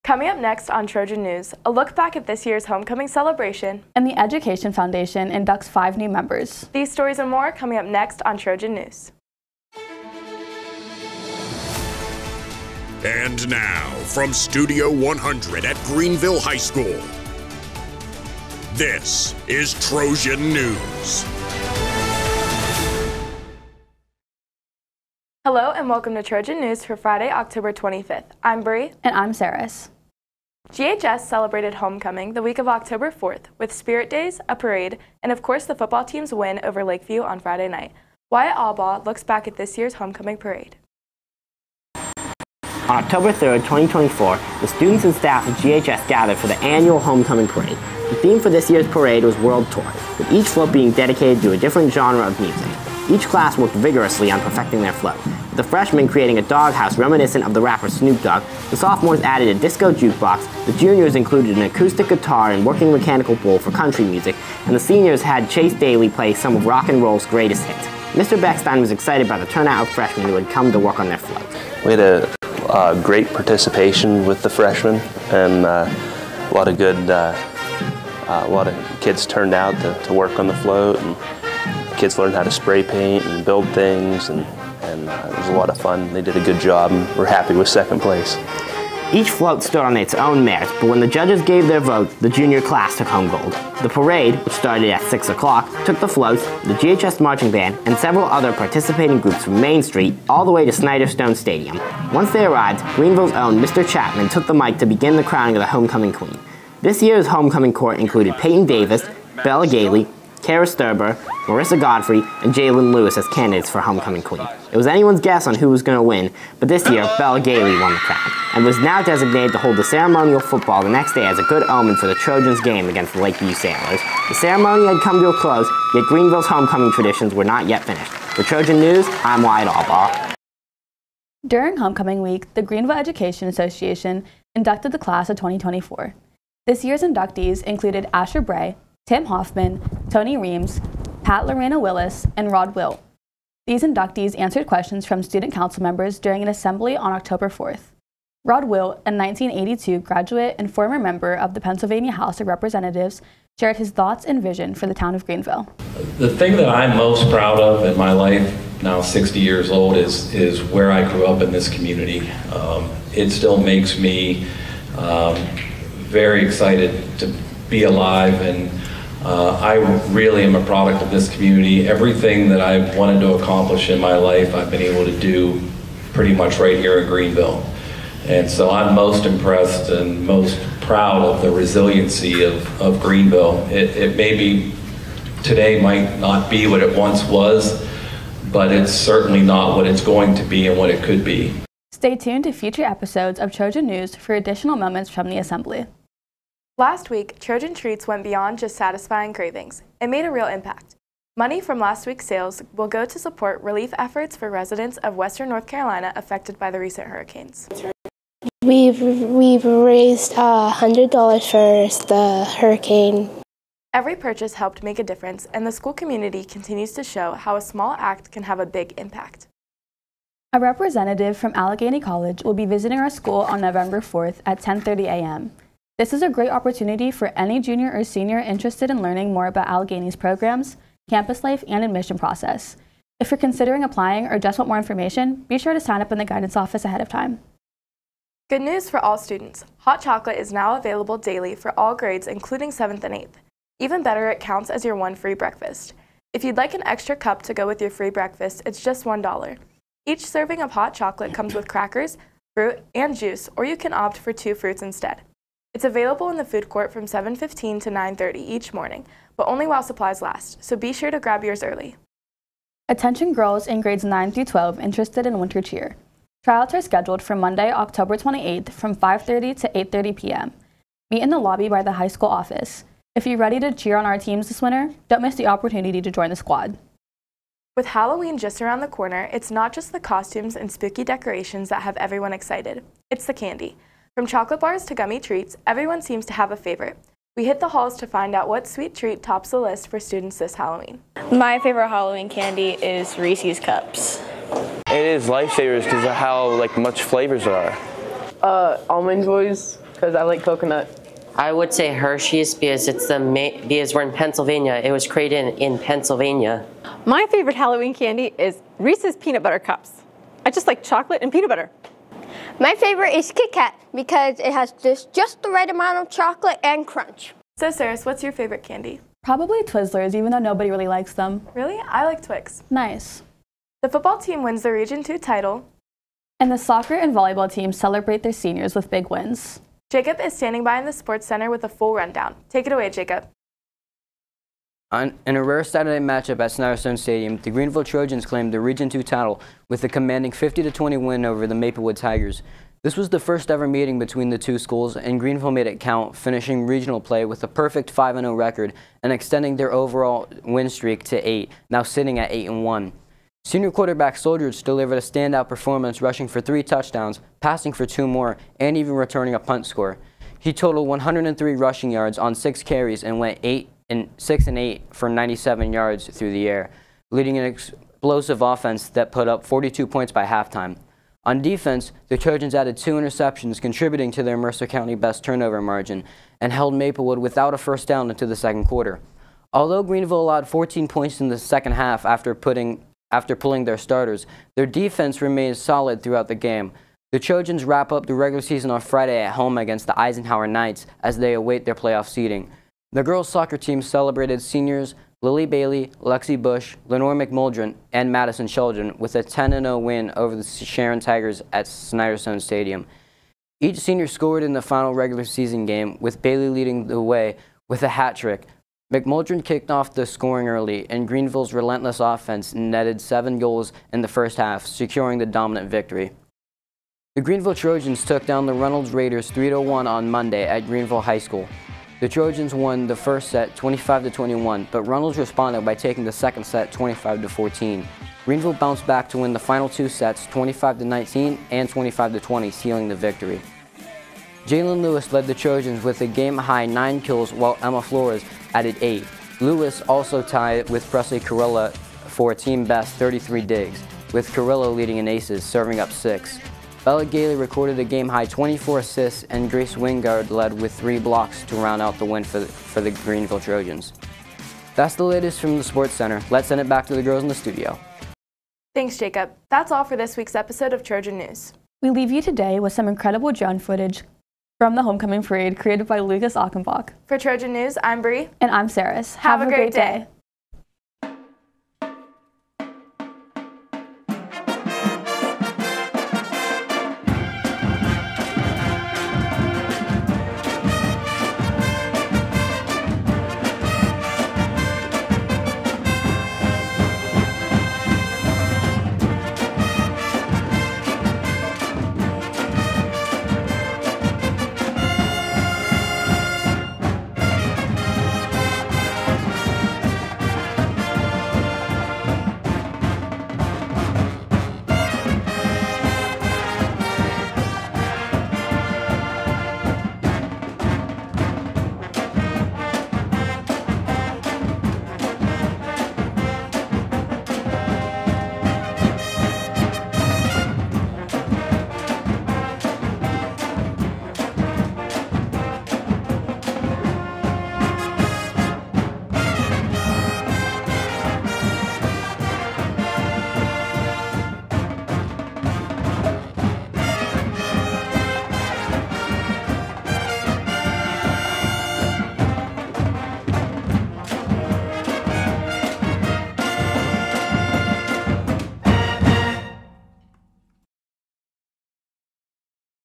Coming up next on Trojan News, a look back at this year's homecoming celebration. And the Education Foundation inducts 5 new members. These stories and more coming up next on Trojan News. And now, from Studio 100 at Greenville High School, this is Trojan News. Hello and welcome to Trojan News for Friday, October 25th. I'm Bree. And I'm Saris. GHS celebrated homecoming the week of October 4th with Spirit Days, a parade, and of course the football team's win over Lakeview on Friday night. Wyatt Albaugh looks back at this year's homecoming parade. On October 3rd, 2024, the students and staff of GHS gathered for the annual homecoming parade. The theme for this year's parade was World Tour, with each float being dedicated to a different genre of music. Each class worked vigorously on perfecting their float, with the freshmen creating a doghouse reminiscent of the rapper Snoop Dogg, the sophomores added a disco jukebox, the juniors included an acoustic guitar and working mechanical bull for country music, and the seniors had Chase Daly play some of rock and roll's greatest hits. Mr. Beckstein was excited by the turnout of freshmen who had come to work on their floats. We had a great participation with the freshmen, and a lot of kids turned out to work on the float, and kids learned how to spray paint and build things, and it was a lot of fun. They did a good job, and we're happy with second place. Each float stood on its own merits, but when the judges gave their vote, the junior class took home gold. The parade, which started at 6 o'clock, took the floats, the GHS marching band, and several other participating groups from Main Street all the way to Snyderstone Stadium. Once they arrived, Greenville's own Mr. Chapman took the mic to begin the crowning of the homecoming queen. This year's homecoming court included Peyton Davis, Bella Gailey, Kara Sturber, Marissa Godfrey, and Jalen Lewis as candidates for homecoming queen. It was anyone's guess on who was going to win, but this year Bella Gailey won the crown, and was now designated to hold the ceremonial football the next day as a good omen for the Trojans' game against the Lakeview Sailors. The ceremony had come to a close, yet Greenville's homecoming traditions were not yet finished. For Trojan News, I'm Wyatt Albaugh. During homecoming week, the Greenville Education Association inducted the class of 2024. This year's inductees included Asher Bray, Tim Hoffman, Tony Reams, Pat Lorena Willis, and Rod Wilt. These inductees answered questions from student council members during an assembly on October 4th. Rod Wilt, a 1982 graduate and former member of the Pennsylvania House of Representatives, shared his thoughts and vision for the town of Greenville. The thing that I'm most proud of in my life, now 60 years old, is where I grew up in this community. It still makes me very excited to be alive, and I really am a product of this community. Everything that I wanted to accomplish in my life, I've been able to do pretty much right here in Greenville. And so I'm most impressed and most proud of the resiliency of Greenville. It maybe today might not be what it once was, but it's certainly not what it's going to be and what it could be. Stay tuned to future episodes of Trojan News for additional moments from the assembly. Last week, Trojan Treats went beyond just satisfying cravings. It made a real impact. Money from last week's sales will go to support relief efforts for residents of Western North Carolina affected by the recent hurricanes. We've raised $100 for the hurricane. Every purchase helped make a difference, and the school community continues to show how a small act can have a big impact. A representative from Allegheny College will be visiting our school on November 4th at 10:30 a.m. This is a great opportunity for any junior or senior interested in learning more about Allegheny's programs, campus life, and admission process. If you're considering applying or just want more information, be sure to sign up in the guidance office ahead of time. Good news for all students. Hot chocolate is now available daily for all grades, including 7th and 8th. Even better, it counts as your one free breakfast. If you'd like an extra cup to go with your free breakfast, it's just $1. Each serving of hot chocolate comes with crackers, fruit, and juice, or you can opt for 2 fruits instead. It's available in the food court from 7:15 to 9:30 each morning, but only while supplies last, so be sure to grab yours early. Attention girls in grades 9 through 12 interested in winter cheer. Tryouts are scheduled for Monday, October 28th from 5:30 to 8:30 p.m. Meet in the lobby by the high school office. If you're ready to cheer on our teams this winter, don't miss the opportunity to join the squad. With Halloween just around the corner, it's not just the costumes and spooky decorations that have everyone excited. It's the candy. From chocolate bars to gummy treats, everyone seems to have a favorite. We hit the halls to find out what sweet treat tops the list for students this Halloween. My favorite Halloween candy is Reese's Cups. It is Lifesavers because of how much flavors there are. Almond Joys. because I like coconut. I would say Hershey's because because we're in Pennsylvania. It was created in Pennsylvania. My favorite Halloween candy is Reese's Peanut Butter Cups. I just like chocolate and peanut butter. My favorite is Kit Kat because it has just the right amount of chocolate and crunch. So Saris, what's your favorite candy? Probably Twizzlers, even though nobody really likes them. Really? I like Twix. Nice. The football team wins the Region 2 title. And the soccer and volleyball teams celebrate their seniors with big wins. Jacob is standing by in the Sports Center with a full rundown. Take it away, Jacob. In a rare Saturday matchup at Snyderstone Stadium, the Greenville Trojans claimed the Region 2 title with a commanding 50-20 win over the Maplewood Tigers. This was the first ever meeting between the two schools, and Greenville made it count, finishing regional play with a perfect 5-0 record and extending their overall win streak to 8, now sitting at 8-1. Senior quarterback Soldridge delivered a standout performance, rushing for 3 touchdowns, passing for 2 more, and even returning a punt score. He totaled 103 rushing yards on 6 carries and went 6 and 8 for 97 yards through the air, leading an explosive offense that put up 42 points by halftime. On defense, the Trojans added 2 interceptions, contributing to their Mercer County best turnover margin, and held Maplewood without a first down into the second quarter. Although Greenville allowed 14 points in the second half after pulling their starters, their defense remained solid throughout the game. The Trojans wrap up the regular season on Friday at home against the Eisenhower Knights as they await their playoff seeding. The girls' soccer team celebrated seniors Lily Bailey, Lexi Bush, Lenore McMuldren, and Madison Sheldon with a 10-0 win over the Sharon Tigers at Snyderstone Stadium. Each senior scored in the final regular season game, with Bailey leading the way with a hat trick. McMuldren kicked off the scoring early, and Greenville's relentless offense netted 7 goals in the first half, securing the dominant victory. The Greenville Trojans took down the Reynolds Raiders 3-1 on Monday at Greenville High School. The Trojans won the first set 25-21, but Reynolds responded by taking the second set 25-14. Greenville bounced back to win the final 2 sets 25-19 and 25-20, sealing the victory. Jalen Lewis led the Trojans with a game-high 9 kills, while Emma Flores added 8. Lewis also tied with Presley Carilla for a team-best 33 digs, with Carilla leading in aces, serving up 6. Bella Gailey recorded a game-high 24 assists, and Grace Wingard led with 3 blocks to round out the win for the Greenville Trojans. That's the latest from the Sports Center. Let's send it back to the girls in the studio. Thanks, Jacob. That's all for this week's episode of Trojan News. We leave you today with some incredible drone footage from the homecoming parade created by Lucas Achenbach. For Trojan News, I'm Bree. And I'm Saris. Have a great day.